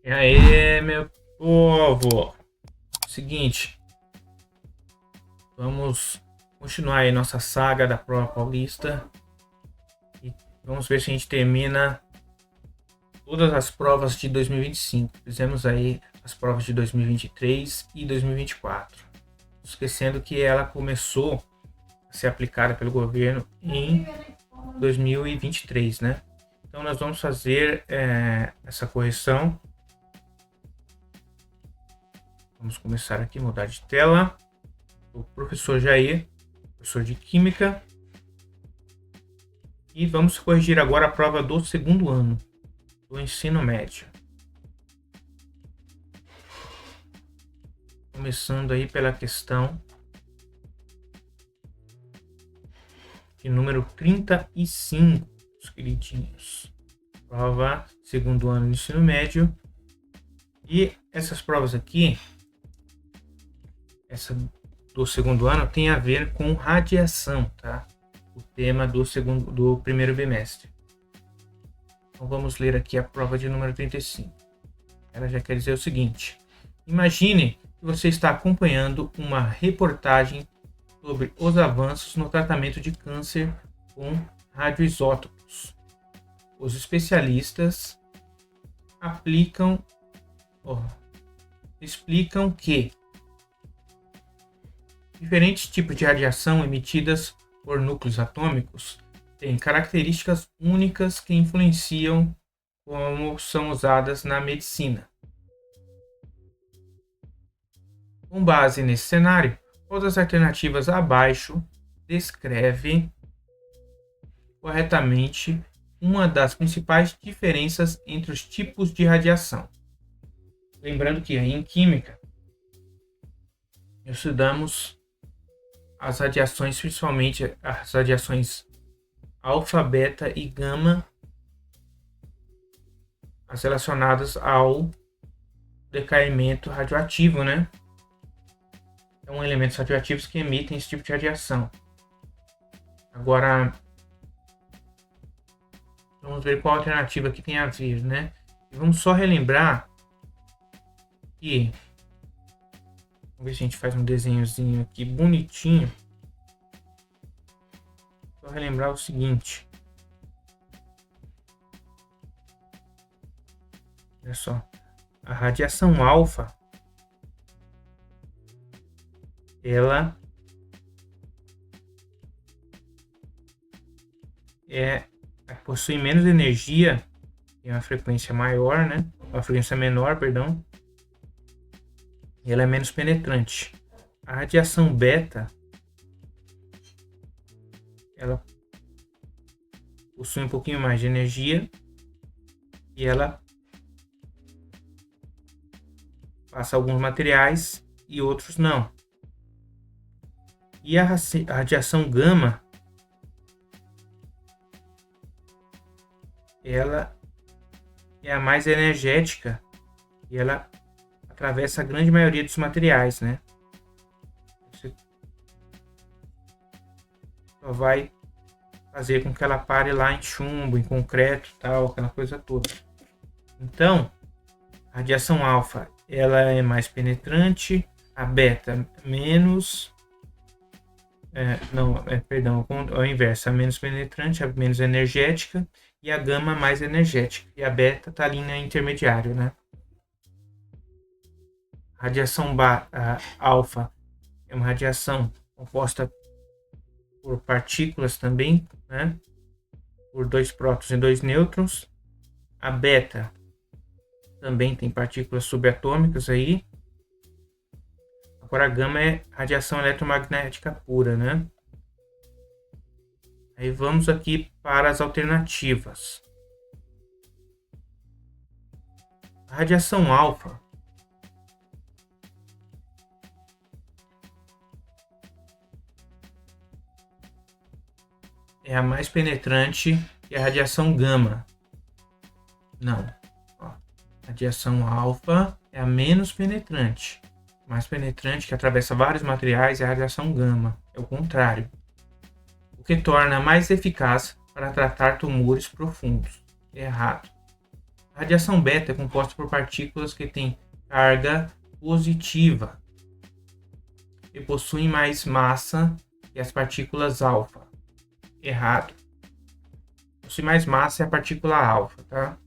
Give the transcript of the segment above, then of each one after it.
E aí, meu povo? Seguinte, vamos continuar aí nossa saga da prova paulista e vamos ver se a gente termina todas as provas de 2025. Fizemos aí as provas de 2023 e 2024. Esquecendo que ela começou a ser aplicada pelo governo em 2023, né? Então nós vamos fazer essa correção. Vamos começar aqui, mudar de tela. O professor Jair, professor de Química. E vamos corrigir agora a prova do segundo ano do ensino médio. Começando aí pela questão de número 35, os queridinhos. Prova segundo ano do ensino médio. E essas provas aqui, essa do segundo ano tem a ver com radiação, tá? O tema do primeiro bimestre. Então vamos ler aqui a prova de número 35. Ela já quer dizer o seguinte: imagine que você está acompanhando uma reportagem sobre os avanços no tratamento de câncer com radioisótopos. Os especialistas explicam que diferentes tipos de radiação emitidas por núcleos atômicos têm características únicas que influenciam como são usadas na medicina. Com base nesse cenário, outras alternativas abaixo descrevem corretamente uma das principais diferenças entre os tipos de radiação. Lembrando que em química estudamos as radiações, principalmente as radiações alfa, beta e gama, as relacionadas ao decaimento radioativo, né? São elementos radioativos que emitem esse tipo de radiação. Agora, vamos ver qual alternativa que tem a ver, né? E vamos só relembrar que... Vamos ver se a gente faz um desenhozinho aqui bonitinho. Só relembrar o seguinte. Olha só. A radiação alfa, ela possui menos energia, tem uma frequência maior, né? Uma frequência menor, perdão. E ela é menos penetrante. A radiação beta, ela possui um pouquinho mais de energia e ela passa alguns materiais e outros não. E a radiação gama, ela é a mais energética e ela atravessa a grande maioria dos materiais, né? Você só vai fazer com que ela pare lá em chumbo, em concreto, tal, aquela coisa toda. Então, a radiação alfa, ela é mais penetrante, a beta menos, ao inverso, a menos penetrante, a menos energética, e a gama mais energética, e a beta está ali na intermediário, né? A radiação alfa é uma radiação composta por partículas também, né? Por 2 prótons e 2 nêutrons. A beta também tem partículas subatômicas aí. Agora a gama é radiação eletromagnética pura, né? Aí vamos aqui para as alternativas. A radiação alfa é a mais penetrante que a radiação gama. Não. A radiação alfa é a menos penetrante. Mais penetrante, que atravessa vários materiais, é a radiação gama. É o contrário. O que torna mais eficaz para tratar tumores profundos. Errado. A radiação beta é composta por partículas que têm carga positiva e possuem mais massa que as partículas alfa. Errado. Possui mais massa é a partícula alfa, tá?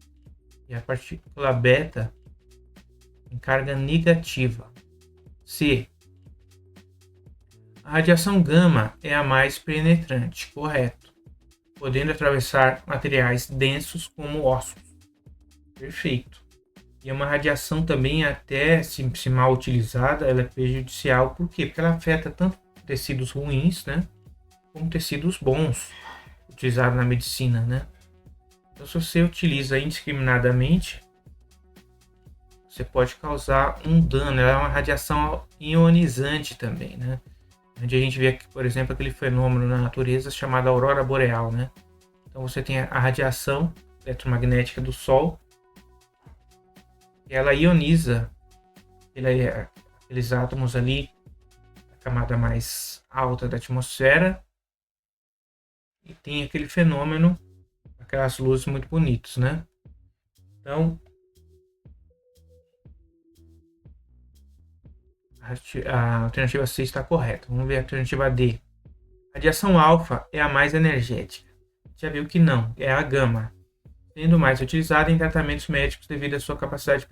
E a partícula beta tem carga negativa. C. A radiação gama é a mais penetrante, correto, podendo atravessar materiais densos como ossos. Perfeito. E é uma radiação também, até se mal utilizada, ela é prejudicial. Por quê? Porque ela afeta tanto tecidos ruins, né, como tecidos bons, utilizados na medicina, né? Então, se você utiliza indiscriminadamente, você pode causar um dano. Ela é uma radiação ionizante também, né? Onde a gente vê, por exemplo, aquele fenômeno na natureza chamado aurora boreal, né? Então você tem a radiação eletromagnética do Sol, e ela ioniza aqueles átomos ali, a camada mais alta da atmosfera, e tem aquele fenômeno, aquelas luzes muito bonitas, né? Então, a alternativa C está correta. Vamos ver a alternativa D. A radiação alfa é a mais energética. Já viu que não, é a gama, sendo mais utilizada em tratamentos médicos devido à sua capacidade de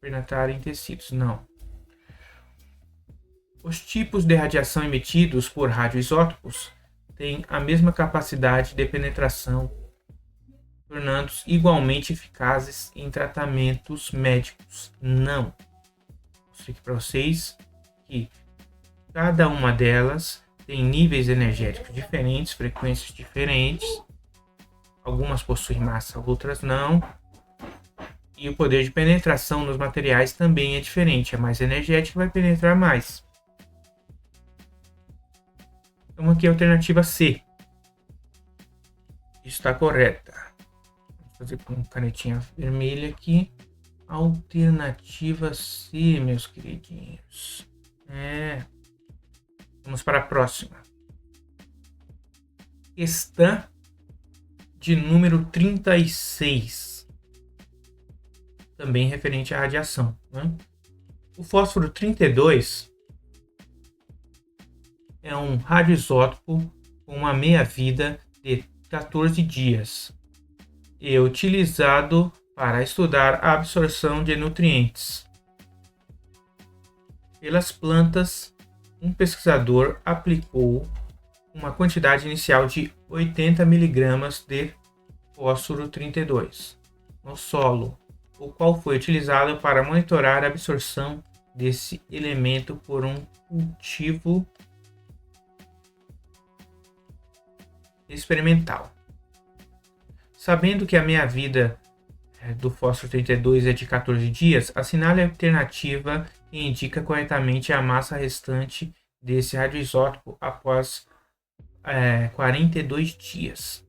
penetrar em tecidos. Não. Os tipos de radiação emitidos por radioisótopos têm a mesma capacidade de penetração, tornando-os igualmente eficazes em tratamentos médicos. Não. Explique para vocês que cada uma delas tem níveis energéticos diferentes, frequências diferentes. Algumas possuem massa, outras não. E o poder de penetração nos materiais também é diferente. É mais energético, vai penetrar mais. Então aqui é a alternativa C. Está correta. Vou fazer com canetinha vermelha aqui. Alternativa C, meus queridinhos. Vamos para a próxima. Questão de número 36. Também referente à radiação, né? O fósforo 32 é um radioisótopo com uma meia-vida de 14 dias e é utilizado para estudar a absorção de nutrientes pelas plantas. Um pesquisador aplicou uma quantidade inicial de 80 mg de fósforo 32 no solo, o qual foi utilizado para monitorar a absorção desse elemento por um cultivo experimental. Sabendo que a meia-vida do fósforo 32 é de 14 dias, assinale a alternativa que indica corretamente a massa restante desse radioisótopo após 42 dias.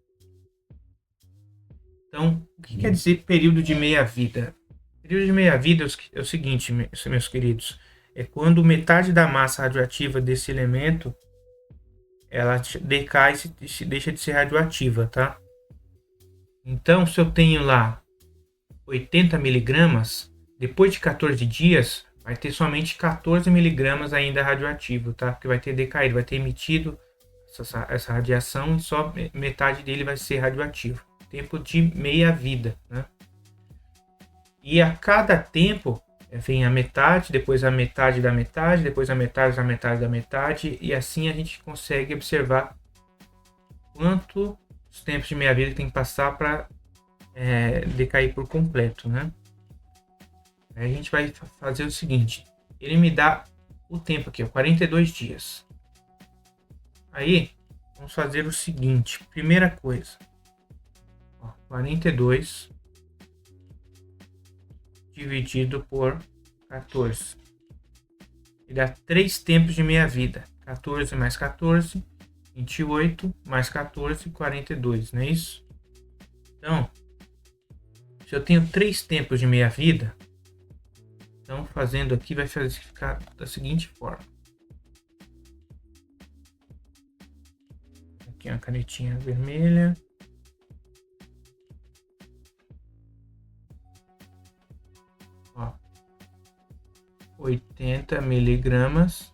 Então, o que quer dizer período de meia-vida? Período de meia-vida é o seguinte, meus queridos, é quando metade da massa radioativa desse elemento ela decai e deixa de ser radioativa, tá? Então, se eu tenho lá 80 miligramas, depois de 14 dias, vai ter somente 14 miligramas ainda radioativo, tá? Porque vai ter decaído, vai ter emitido essa radiação e só metade dele vai ser radioativo. Tempo de meia-vida, né? E a cada tempo vem a metade, depois a metade da metade, depois a metade da metade da metade, e assim a gente consegue observar quanto os tempos de meia-vida tem que passar para decair por completo, né? Aí a gente vai fazer o seguinte, ele me dá o tempo aqui, 42 dias. Aí, vamos fazer o seguinte, primeira coisa, 42 dividido por 14. Ele dá 3 tempos de meia-vida. 14 mais 14, 28, mais 14, 42, não é isso? Então, se eu tenho 3 tempos de meia-vida, então fazendo aqui vai ficar da seguinte forma. Aqui uma canetinha vermelha. 80 miligramas.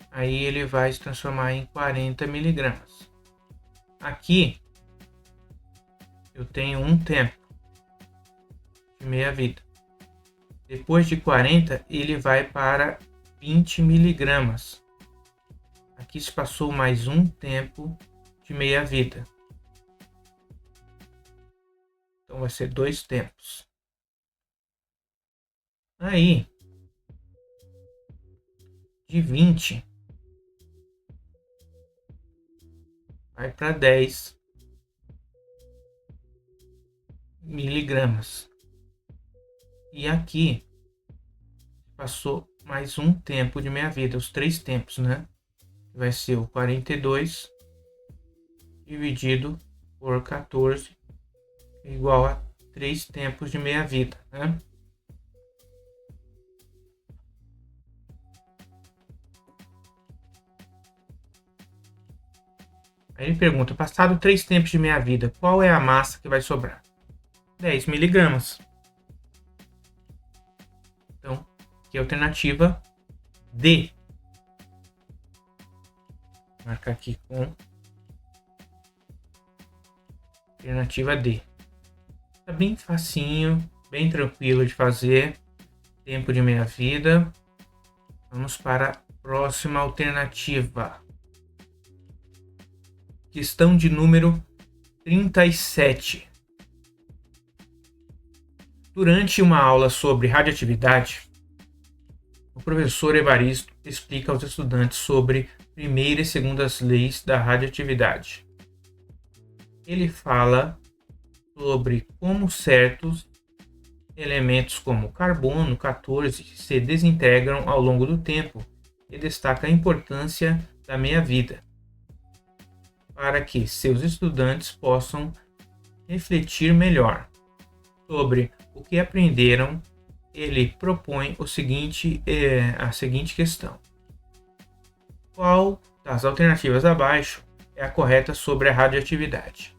Aí ele vai se transformar em 40 miligramas. Aqui eu tenho um tempo de meia-vida. Depois de 40, ele vai para 20 miligramas. Aqui se passou mais um tempo de meia-vida. Então vai ser 2 tempos. Aí, de 20, vai para 10 miligramas. E aqui passou mais um tempo de meia-vida, os 3 tempos, né? Vai ser o 42 dividido por 14 igual a 3 tempos de meia-vida, né? Aí ele pergunta, passado 3 tempos de meia-vida, qual é a massa que vai sobrar? 10 miligramas. Então, aqui é a alternativa D. Vou marcar aqui com alternativa D. Tá bem facinho, bem tranquilo de fazer. Tempo de meia-vida. Vamos para a próxima alternativa. Questão de número 37. Durante uma aula sobre radioatividade, o professor Evaristo explica aos estudantes sobre primeira e segundas leis da radioatividade. Ele fala sobre como certos elementos como carbono 14 se desintegram ao longo do tempo e destaca a importância da meia-vida para que seus estudantes possam refletir melhor sobre o que aprenderam. Ele propõe a seguinte questão: qual das alternativas abaixo é a correta sobre a radioatividade?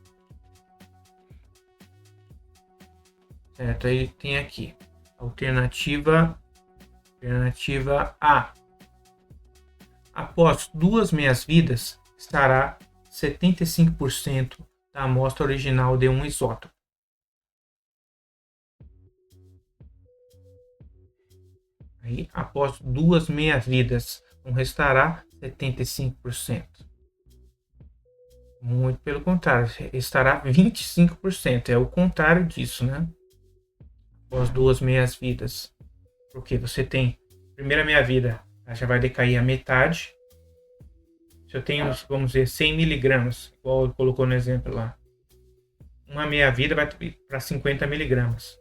Certo, aí tem aqui alternativa A. Após 2 meias-vidas, estará 75% da amostra original de um isótopo. Aí, após 2 meias-vidas, restará 75%. Muito pelo contrário, estará 25%. É o contrário disso, né? Após 2 meias-vidas. Porque você tem primeira meia-vida, já vai decair a metade. Se eu tenho, vamos dizer, 100 miligramas, igual ele colocou no exemplo lá, uma meia-vida vai para 50 miligramas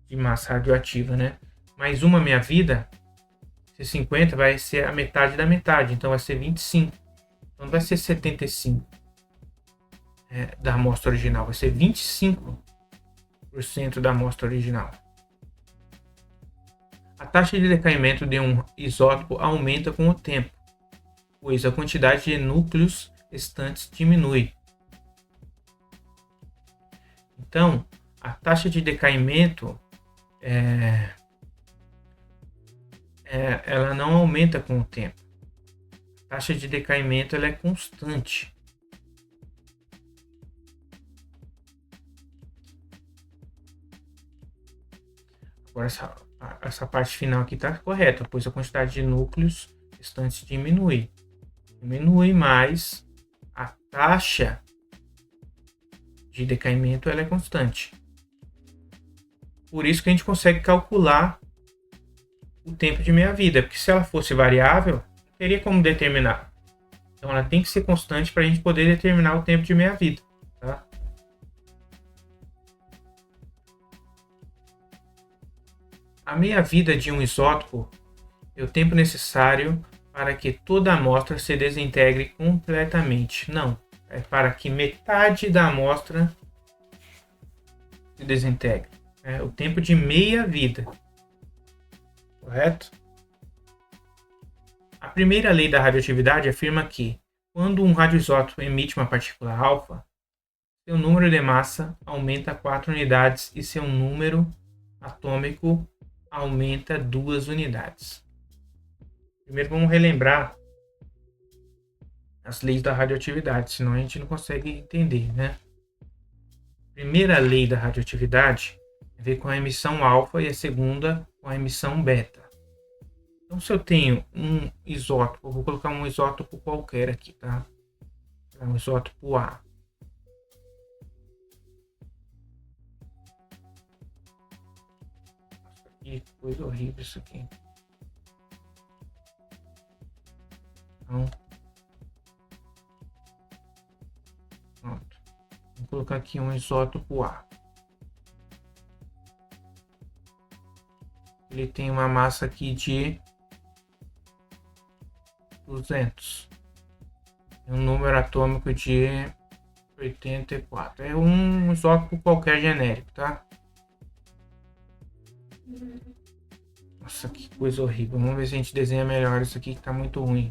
de massa radioativa, né? Mais uma meia-vida, se 50 vai ser a metade da metade, então vai ser 25. Então não vai ser 75 da amostra original, vai ser 25% da amostra original. A taxa de decaimento de um isótopo aumenta com o tempo, pois a quantidade de núcleos restantes diminui. Então, a taxa de decaimento ela não aumenta com o tempo. A taxa de decaimento ela é constante. Agora essa parte final aqui está correta, pois a quantidade de núcleos restantes diminui. Diminui, mas a taxa de decaimento ela é constante. Por isso que a gente consegue calcular o tempo de meia-vida, porque se ela fosse variável, teria como determinar. Então ela tem que ser constante para a gente poder determinar o tempo de meia-vida. Tá? A meia-vida de um isótopo é o tempo necessário para que toda a amostra se desintegre completamente. Não, é para que metade da amostra se desintegre. É o tempo de meia-vida. Correto? A primeira lei da radioatividade afirma que, quando um radioisótopo emite uma partícula alfa, seu número de massa aumenta 4 unidades e seu número atômico aumenta 2 unidades. Primeiro vamos relembrar as leis da radioatividade, senão a gente não consegue entender, né? Primeira lei da radioatividade tem a ver com a emissão alfa e a segunda com a emissão beta. Então, se eu tenho um isótopo, eu vou colocar um isótopo qualquer aqui, tá? Um isótopo A. Nossa, que coisa horrível isso aqui. Então, pronto. Vou colocar aqui um isótopo A. Ele tem uma massa aqui de 200. Um número atômico de 84. É um isótopo qualquer genérico, tá? Nossa, que coisa horrível. Vamos ver se a gente desenha melhor isso aqui que tá muito ruim.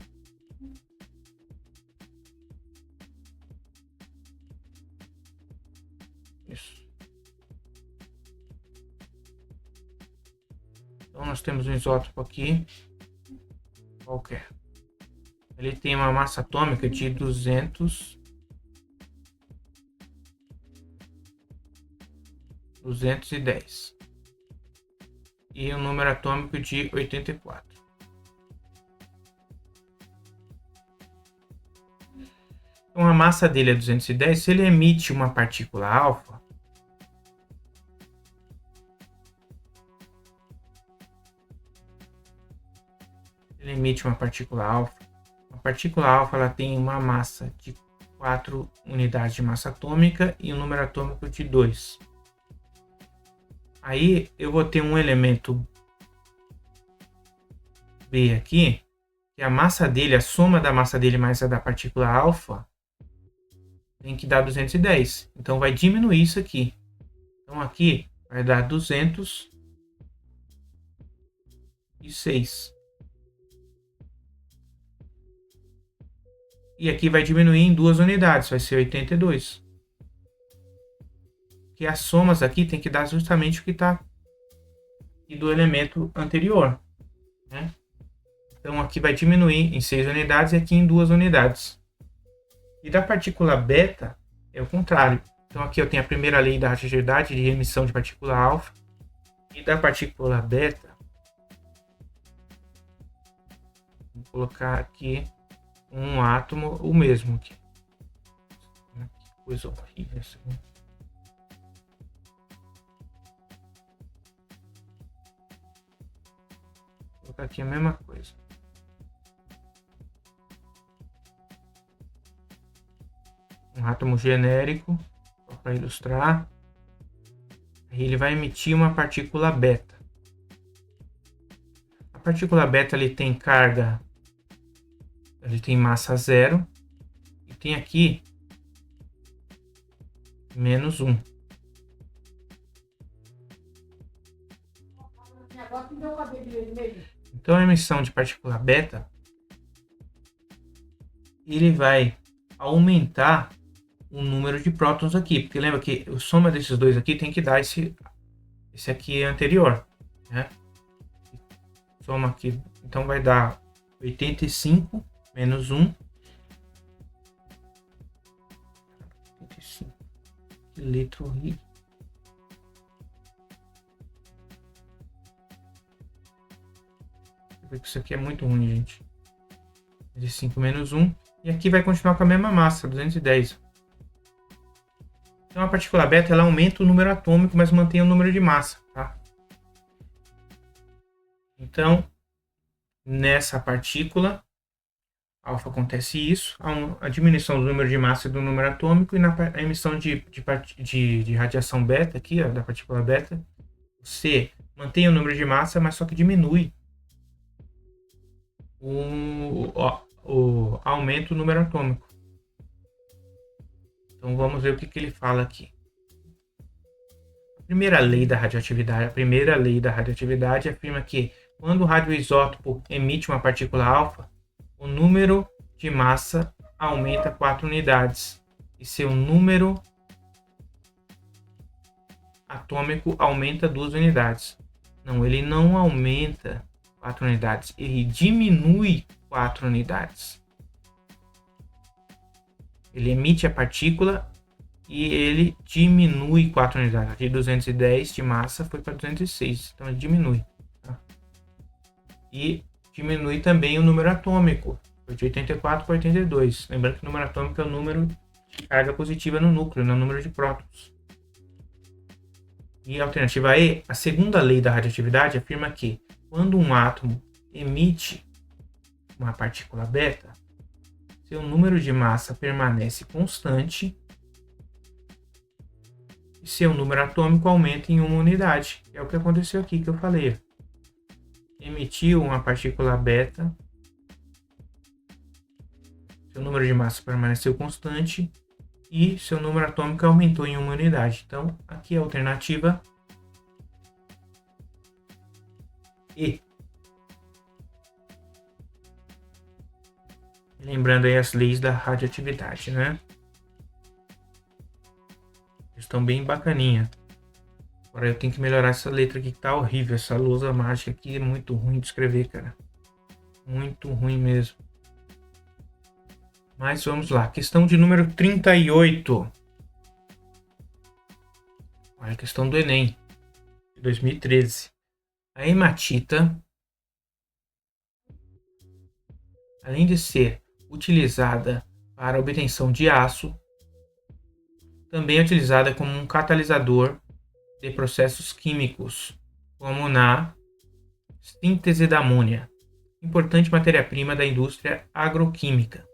Isso. Então nós temos um isótopo aqui qualquer. Ele tem uma massa atômica de 210 e um número atômico de 84. Então a massa dele é 210. Se ele emite uma partícula alfa, a partícula alfa ela tem uma massa de 4 unidades de massa atômica e um número atômico de 2. Aí eu vou ter um elemento B aqui, que a massa dele, a soma da massa dele mais a da partícula alfa, tem que dar 210. Então vai diminuir isso aqui. Então aqui vai dar 206. E aqui vai diminuir em 2 unidades, vai ser 82. Que as somas aqui tem que dar justamente o que está do elemento anterior, né? Então aqui vai diminuir em 6 unidades e aqui em 2 unidades. E da partícula beta é o contrário. Então aqui eu tenho a primeira lei da radioatividade de emissão de partícula alfa. E da partícula beta, vou colocar aqui um átomo, o mesmo aqui. Que coisa horrível isso aqui. Vou colocar aqui a mesma coisa. Um átomo genérico, só para ilustrar. Aí ele vai emitir uma partícula beta. A partícula beta ele tem carga, ele tem massa 0 e tem aqui -1. Então a emissão de partícula beta ele vai aumentar o número de prótons aqui, porque lembra que a soma desses dois aqui tem que dar esse aqui anterior, né? Soma aqui, então vai dar 85 menos 1. 85. Que letra horrível. Isso aqui é muito ruim, gente. 85 menos 1. E aqui vai continuar com a mesma massa, 210. Então a partícula beta ela aumenta o número atômico, mas mantém o número de massa, tá? Então, nessa partícula alfa acontece isso, a diminuição do número de massa e do número atômico, e na emissão de radiação beta aqui, ó, da partícula beta, você mantém o número de massa, mas só que diminui aumenta o número atômico. Então vamos ver o que ele fala aqui. A primeira lei da radioatividade afirma que quando o radioisótopo emite uma partícula alfa, o número de massa aumenta 4 unidades e seu número atômico aumenta 2 unidades. Não, ele não aumenta 4 unidades, ele diminui 4 unidades. Ele emite a partícula e ele diminui 4 unidades. De 210 de massa foi para 206, então ele diminui. Tá? E diminui também o número atômico, foi de 84 para 82. Lembrando que o número atômico é o número de carga positiva no núcleo, não é o número de prótons. E a alternativa E, a segunda lei da radioatividade afirma que quando um átomo emite uma partícula beta, seu número de massa permanece constante e seu número atômico aumenta em 1 unidade. É o que aconteceu aqui que eu falei. Emitiu uma partícula beta, seu número de massa permaneceu constante e seu número atômico aumentou em 1 unidade. Então, aqui é a alternativa E. Lembrando aí as leis da radioatividade, né? Estão bem bacaninha. Agora eu tenho que melhorar essa letra aqui que tá horrível. Essa lousa mágica aqui é muito ruim de escrever, cara. Muito ruim mesmo. Mas vamos lá. Questão de número 38. Olha a questão do Enem. De 2013. A hematita, além de ser utilizada para a obtenção de aço, também é utilizada como um catalisador de processos químicos, como na síntese da amônia, importante matéria-prima da indústria agroquímica.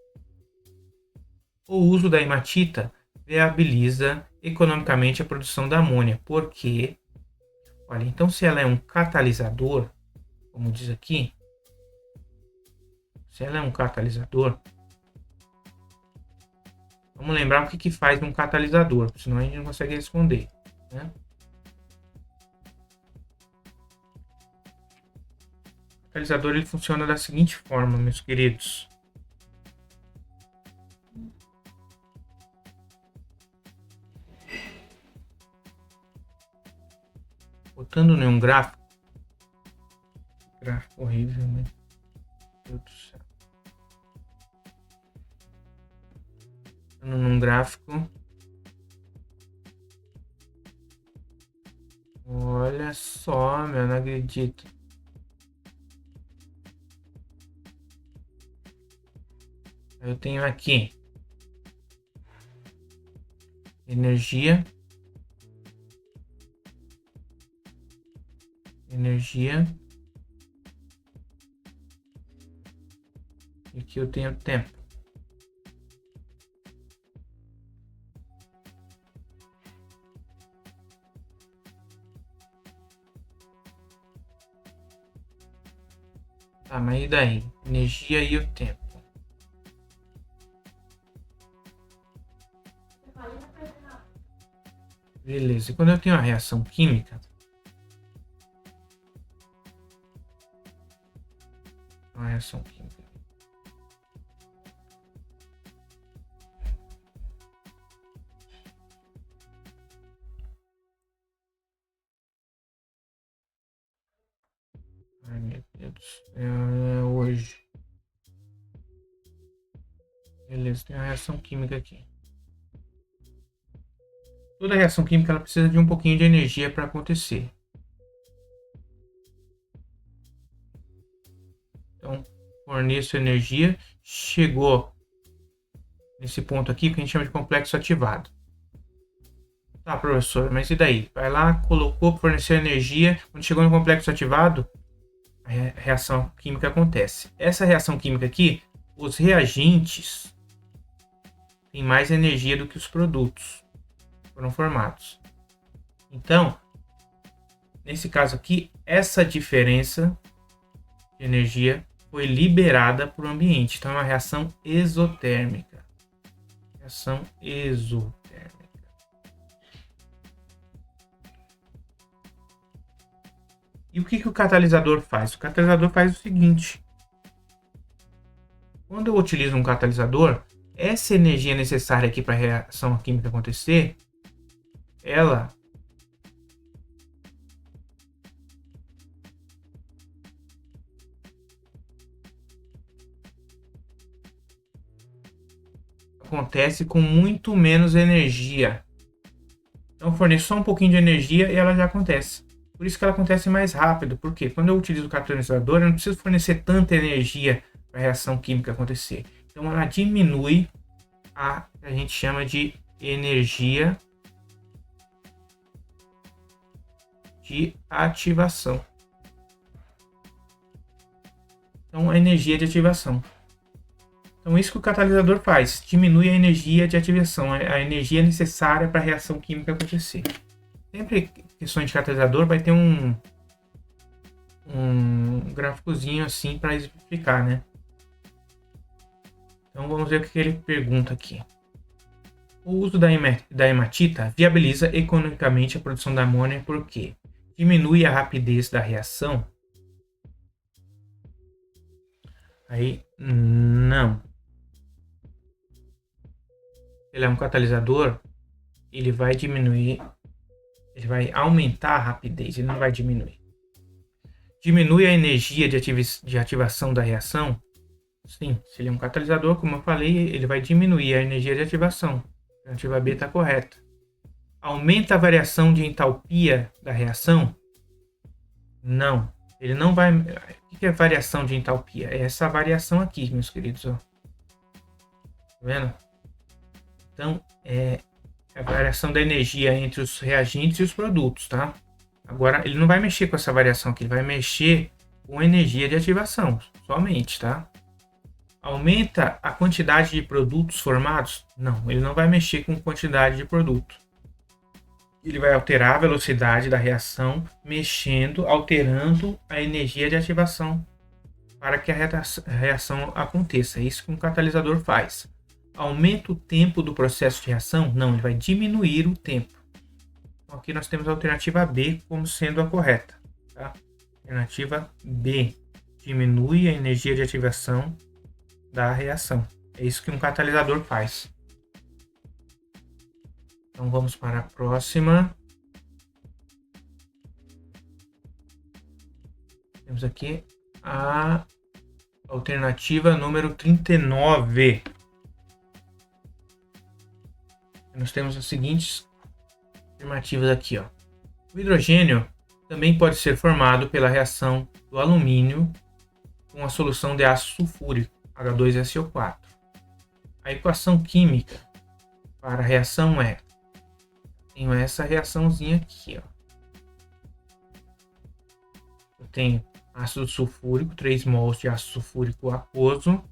O uso da hematita viabiliza economicamente a produção da amônia, porque, olha, então se ela é um catalisador, como diz aqui, se ela é um catalisador, vamos lembrar o que faz um catalisador, senão a gente não consegue responder, né? O catalisador ele funciona da seguinte forma, meus queridos. Botando em um gráfico horrível, né? Meu Deus do céu. Num gráfico. Olha só, meu, não acredito. Eu tenho aqui energia, e aqui eu tenho tempo. Tá, mas e daí? Energia e o tempo. Beleza, e quando eu tenho uma reação química, ai meu Deus do céu, é hoje. Beleza, tem uma reação química aqui. Toda reação química ela precisa de um pouquinho de energia para acontecer. Então, forneço energia. Chegou nesse ponto aqui que a gente chama de complexo ativado. Tá, professor, mas e daí? Vai lá, colocou, forneceu energia. Quando chegou no complexo ativado, a reação química acontece. Essa reação química aqui, os reagentes têm mais energia do que os produtos foram formados. Então, nesse caso aqui, essa diferença de energia foi liberada para o ambiente. Então, é uma reação exotérmica. Reação exotérmica. E o que o catalisador faz? O catalisador faz o seguinte. Quando eu utilizo um catalisador, essa energia necessária aqui para a reação química acontecer, ela acontece com muito menos energia. Então, eu forneço só um pouquinho de energia e ela já acontece. Por isso que ela acontece mais rápido, porque quando eu utilizo o catalisador, eu não preciso fornecer tanta energia para a reação química acontecer. Então, ela diminui a gente chama de energia de ativação. Então, a energia de ativação. Então, isso que o catalisador faz, diminui a energia de ativação, a energia necessária para a reação química acontecer. Sempre questões de catalisador vai ter um gráficozinho assim para explicar, né? Então, vamos ver o que ele pergunta aqui. O uso da hematita viabiliza economicamente a produção da amônia porque diminui a rapidez da reação. Aí, não. Ele é um catalisador, ele vai diminuir, ele vai aumentar a rapidez, ele não vai diminuir. Diminui a energia de ativação da reação? Sim, se ele é um catalisador, como eu falei, ele vai diminuir a energia de ativação. A alternativa B está correta. Aumenta a variação de entalpia da reação? Não. Ele não vai... O que é variação de entalpia? É essa variação aqui, meus queridos. Ó. Tá vendo? Então, é a variação da energia entre os reagentes e os produtos, tá? Agora, ele não vai mexer com essa variação aqui, ele vai mexer com energia de ativação, somente, tá? Aumenta a quantidade de produtos formados? Não, ele não vai mexer com quantidade de produto. Ele vai alterar a velocidade da reação, alterando a energia de ativação para que a reação aconteça. É isso que um catalisador faz. Aumenta o tempo do processo de reação? Não, ele vai diminuir o tempo. Então, aqui nós temos a alternativa B como sendo a correta. Tá? Alternativa B. Diminui a energia de ativação da reação. É isso que um catalisador faz. Então vamos para a próxima. Temos aqui a alternativa número 39. Nós temos as seguintes afirmativas aqui. Ó. O hidrogênio também pode ser formado pela reação do alumínio com a solução de ácido sulfúrico, H2SO4. A equação química para a reação é... Tenho essa reaçãozinha aqui. Ó. Eu tenho ácido sulfúrico, 3 mols de ácido sulfúrico aquoso.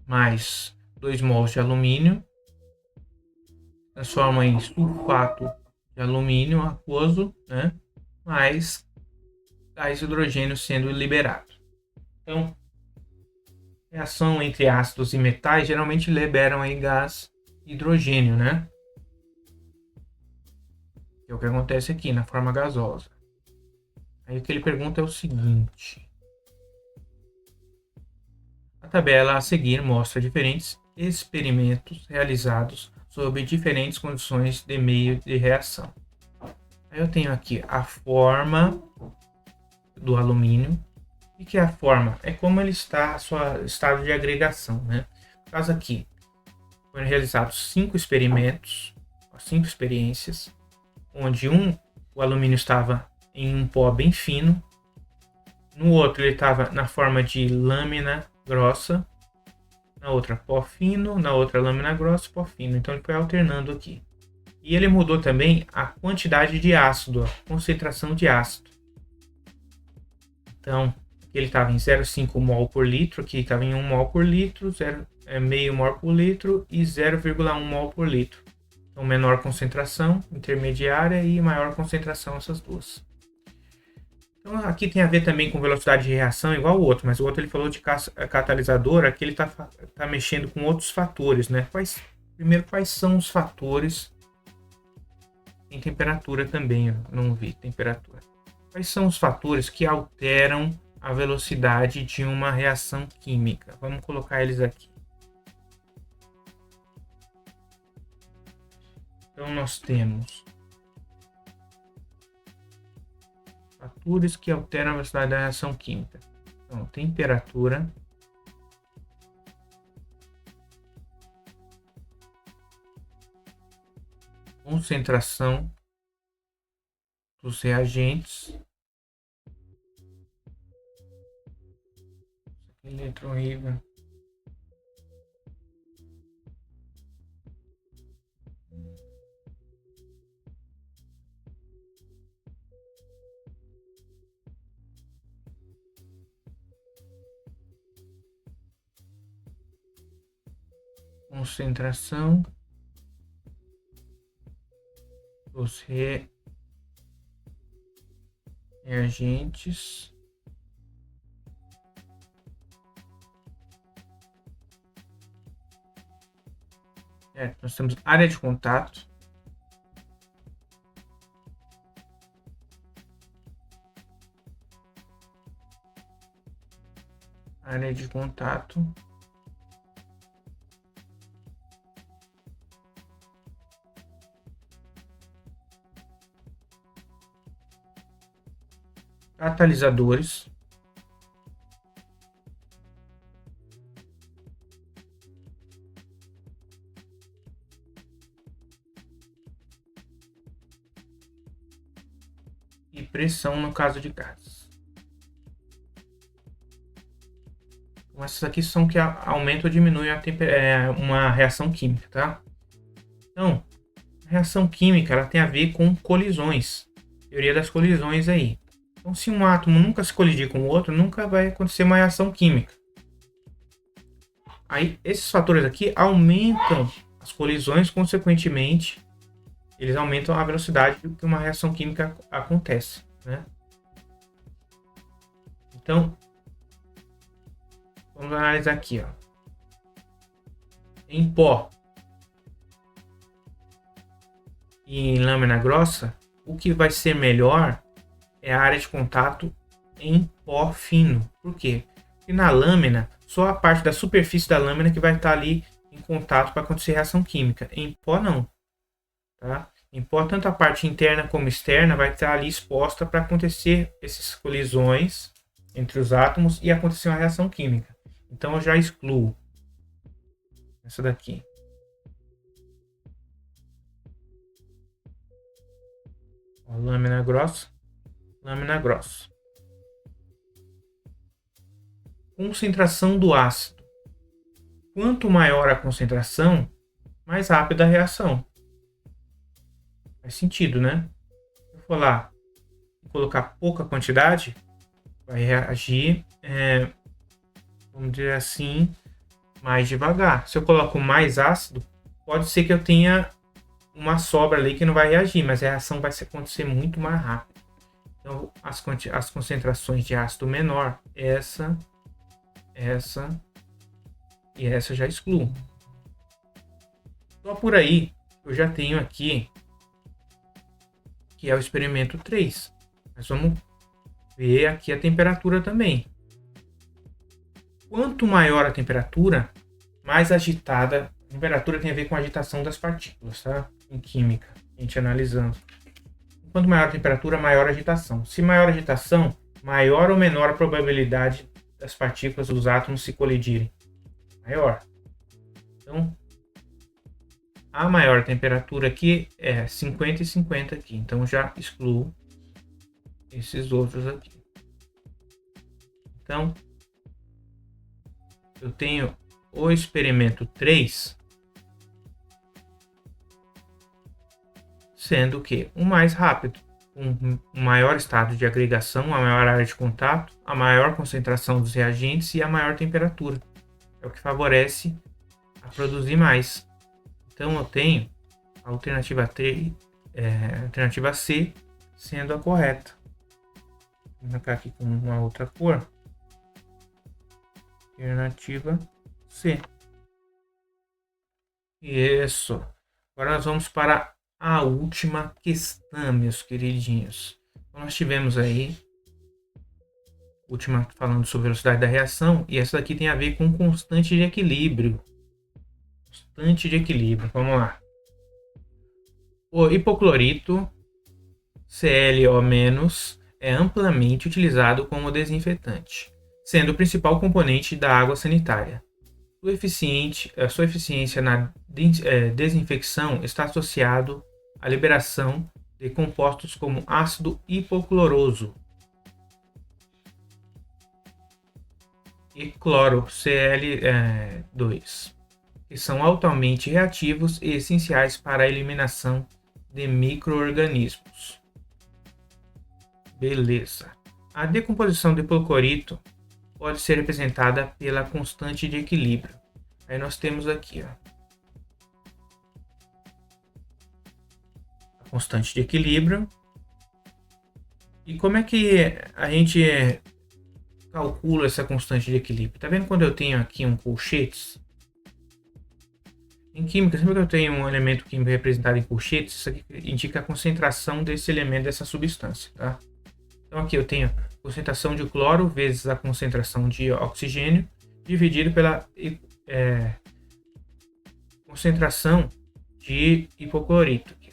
Mais 2 mols de alumínio. Transforma em sulfato de alumínio aquoso, né? Mais gás hidrogênio sendo liberado. Então, reação entre ácidos e metais geralmente liberam aí gás hidrogênio, né? Que é o que acontece aqui na forma gasosa. Aí o que ele pergunta é o seguinte: a tabela a seguir mostra diferentes experimentos realizados sob diferentes condições de meio de reação. Aí eu tenho aqui a forma do alumínio. O que é a forma? É como ele está, seu estado de agregação, né? No caso aqui, foram realizados 5 experimentos, 5 experiências, onde o alumínio estava em um pó bem fino, no outro ele estava na forma de lâmina grossa, na outra pó fino, na outra lâmina grossa, pó fino. Então ele foi alternando aqui. E ele mudou também a quantidade de ácido, a concentração de ácido. Então, ele estava em 0,5 mol por litro, aqui estava em 1 mol por litro, meio mol por litro e 0,1 mol por litro. Então, menor concentração, intermediária e maior concentração, essas duas. Então, aqui tem a ver também com velocidade de reação, igual o outro, mas o outro ele falou de catalisador, aqui ele está mexendo com outros fatores, né? Primeiro, quais são os fatores? Tem temperatura também, eu não vi temperatura. Quais são os fatores que alteram a velocidade de uma reação química? Vamos colocar eles aqui. Então, nós temos fatores que alteram a velocidade da reação química. Então, temperatura, concentração dos reagentes, letra horrível, concentração dos reagentes, nós temos área de contato, catalisadores, e pressão no caso de gases. Então, essas aqui são que aumentam ou diminuem uma reação química, tá? Então, a reação química ela tem a ver com colisões, teoria das colisões aí. Então, se um átomo nunca se colidir com o outro, nunca vai acontecer uma reação química. Aí, esses fatores aqui aumentam as colisões, consequentemente, eles aumentam a velocidade que uma reação química acontece, né? Então, vamos analisar aqui, ó. Em pó e em lâmina grossa, o que vai ser melhor é a área de contato em pó fino. Por quê? Porque na lâmina, só a parte da superfície da lâmina que vai estar ali em contato para acontecer reação química. Em pó, não. Tá? Em pó, tanto a parte interna como externa vai estar ali exposta para acontecer essas colisões entre os átomos e acontecer uma reação química. Então, eu já excluo essa daqui. Ó, lâmina grossa. Concentração do ácido. Quanto maior a concentração, mais rápida a reação. Faz sentido, né? Se eu for lá e colocar pouca quantidade, vai reagir, vamos dizer assim, mais devagar. Se eu coloco mais ácido, pode ser que eu tenha uma sobra ali que não vai reagir, mas a reação vai acontecer muito mais rápido. Então, as concentrações de ácido menor, essa e essa já excluo. Só por aí, eu já tenho aqui, que é o experimento 3. Mas vamos ver aqui a temperatura também. Quanto maior a temperatura, mais agitada. A temperatura tem a ver com a agitação das partículas, tá? Em química, a gente analisando. Quanto maior a temperatura, maior a agitação. Se maior a agitação, maior ou menor a probabilidade das partículas dos átomos se colidirem? Maior. Então, a maior temperatura aqui é 50 e 50 aqui. Então, já excluo esses outros aqui. Então, eu tenho o experimento 3, sendo que o mais rápido, um maior estado de agregação, a maior área de contato, a maior concentração dos reagentes e a maior temperatura. É o que favorece a produzir mais. Então eu tenho a alternativa alternativa C sendo a correta. Vou colocar aqui com uma outra cor. Alternativa C. Isso. Agora nós vamos para a última questão, meus queridinhos. Então, nós tivemos aí última falando sobre a velocidade da reação, e essa daqui tem a ver com constante de equilíbrio. Constante de equilíbrio. Vamos lá. O hipoclorito ClO- é amplamente utilizado como desinfetante, sendo o principal componente da água sanitária. Sua eficiência na desinfecção está associado à liberação de compostos como ácido hipocloroso e cloro Cl2, que são altamente reativos e essenciais para a eliminação de micro-organismos. Beleza. A decomposição de hipoclorito pode ser representada pela constante de equilíbrio. Aí nós temos aqui, ó, a constante de equilíbrio. E como é que a gente calcula essa constante de equilíbrio? Tá vendo quando eu tenho aqui um colchetes? Em química, sempre que eu tenho um elemento químico representado em colchetes, isso aqui indica a concentração desse elemento, dessa substância, tá? Então aqui eu tenho a concentração de cloro vezes a concentração de oxigênio dividido pela concentração de hipoclorito. Aqui.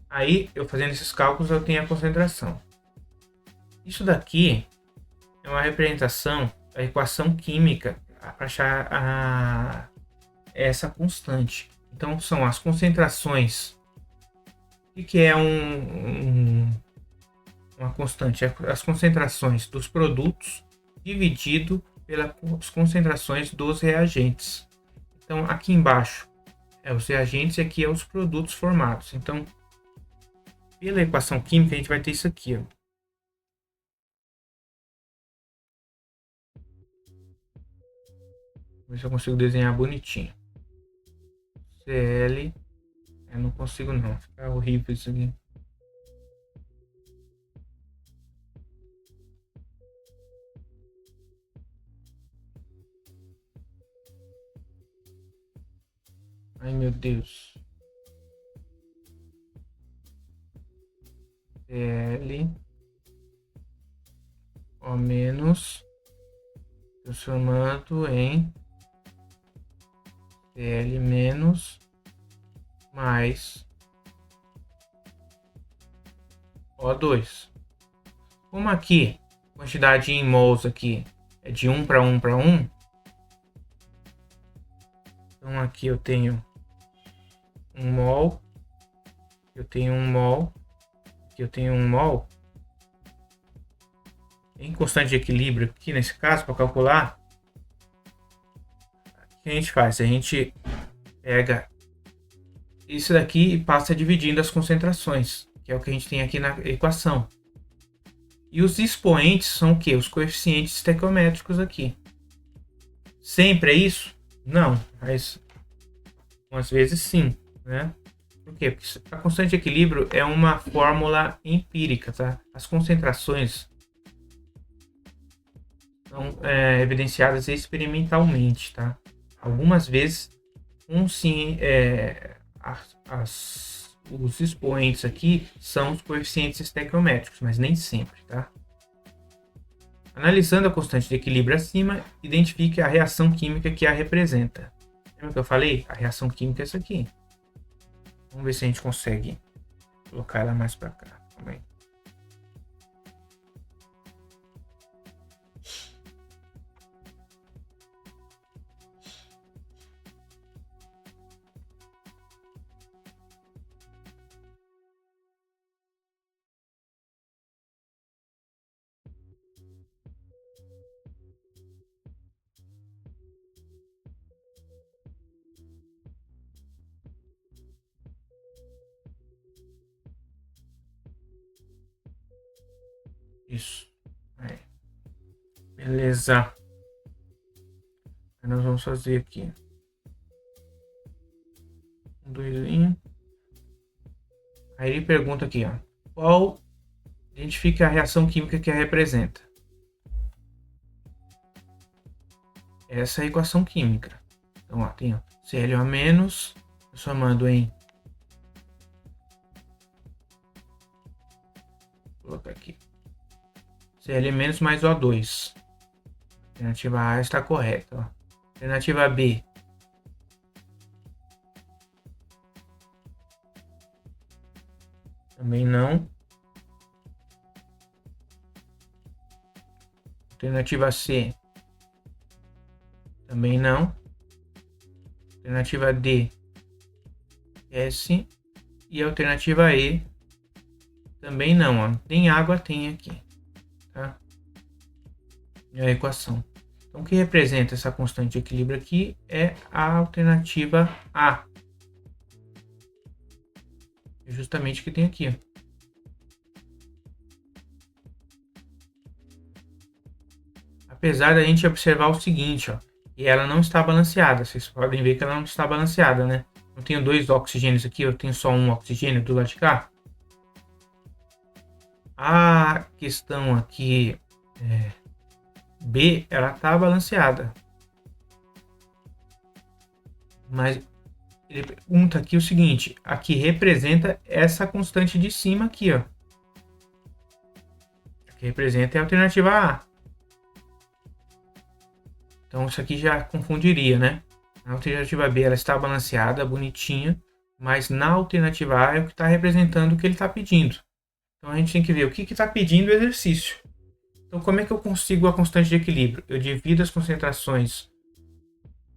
Aí, eu fazendo esses cálculos, eu tenho a concentração. Isso daqui é uma representação da equação química para achar essa constante. Então, são as concentrações. O que é uma constante? As concentrações dos produtos dividido pelas concentrações dos reagentes. Então, aqui embaixo é os reagentes e aqui é os produtos formados. Então, pela equação química, a gente vai ter isso aqui, ó. Vou ver se eu consigo desenhar bonitinho. Cl. Eu não consigo não. Fica horrível isso aqui. Ai, meu Deus. Cl. O menos. Transformando em Cl menos mais O2. Como aqui, a quantidade em mols aqui é de 1 para 1 para 1. Então aqui eu tenho 1 mol. Eu tenho 1 mol. Aqui eu tenho 1 mol. Em constante de equilíbrio, aqui nesse caso, para calcular, o que a gente faz? A gente pega isso daqui e passa dividindo as concentrações, que é o que a gente tem aqui na equação. E os expoentes são o quê? Os coeficientes estequiométricos aqui. Sempre é isso? Não, mas algumas vezes sim, né? Por quê? Porque a constante de equilíbrio é uma fórmula empírica, tá? As concentrações são evidenciadas experimentalmente, tá? Algumas vezes, sim, os expoentes aqui são os coeficientes estequiométricos, mas nem sempre, tá? Analisando a constante de equilíbrio acima, identifique a reação química que a representa. Lembra que eu falei? A reação química é essa aqui. Vamos ver se a gente consegue colocar ela mais para cá. Também. Isso. Aí. Beleza. Aí nós vamos fazer aqui. Aí ele pergunta aqui, ó. Qual identifica a reação química que a representa? Essa é a equação química. Então, ó, tem ó, Cl- transformando em... Vou colocar aqui. Cl- mais O2. Alternativa A está correta. Ó. Alternativa B. Também não. Alternativa C. Também não. Alternativa D. S. E a alternativa E. Também não, ó. Nem água tem aqui. Tá? É a equação. Então, o que representa essa constante de equilíbrio aqui é a alternativa A. É justamente o que tem aqui, ó. Apesar da gente observar o seguinte, ó, e ela não está balanceada. Vocês podem ver que ela não está balanceada, né? Eu tenho 2 oxigênios aqui, eu tenho só um oxigênio do lado de cá. A questão aqui B, ela está balanceada. Mas ele pergunta aqui o seguinte, aqui representa essa constante de cima aqui, ó. Aqui representa a alternativa A. Então isso aqui já confundiria, né? Na alternativa B ela está balanceada, bonitinha, mas na alternativa A é o que está representando o que ele está pedindo. Então a gente tem que ver o que está pedindo o exercício. Então como é que eu consigo a constante de equilíbrio? Eu divido as concentrações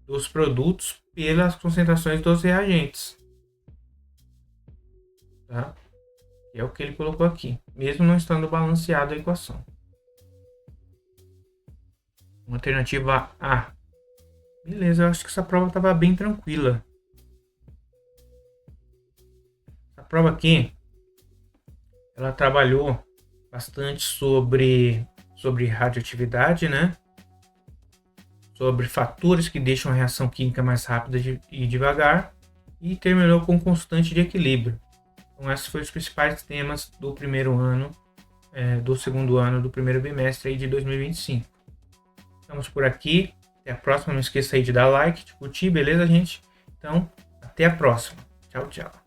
dos produtos pelas concentrações dos reagentes. Tá? É o que ele colocou aqui, mesmo não estando balanceada a equação. Uma alternativa A. Beleza, eu acho que essa prova estava bem tranquila. A prova aqui, ela trabalhou bastante sobre radioatividade, né? Sobre fatores que deixam a reação química mais rápida e devagar. E terminou com constante de equilíbrio. Então, esses foram os principais temas do primeiro ano, do segundo ano, do primeiro bimestre aí de 2025. Estamos por aqui. Até a próxima. Não esqueça aí de dar like, de curtir, beleza, gente? Então, até a próxima. Tchau, tchau.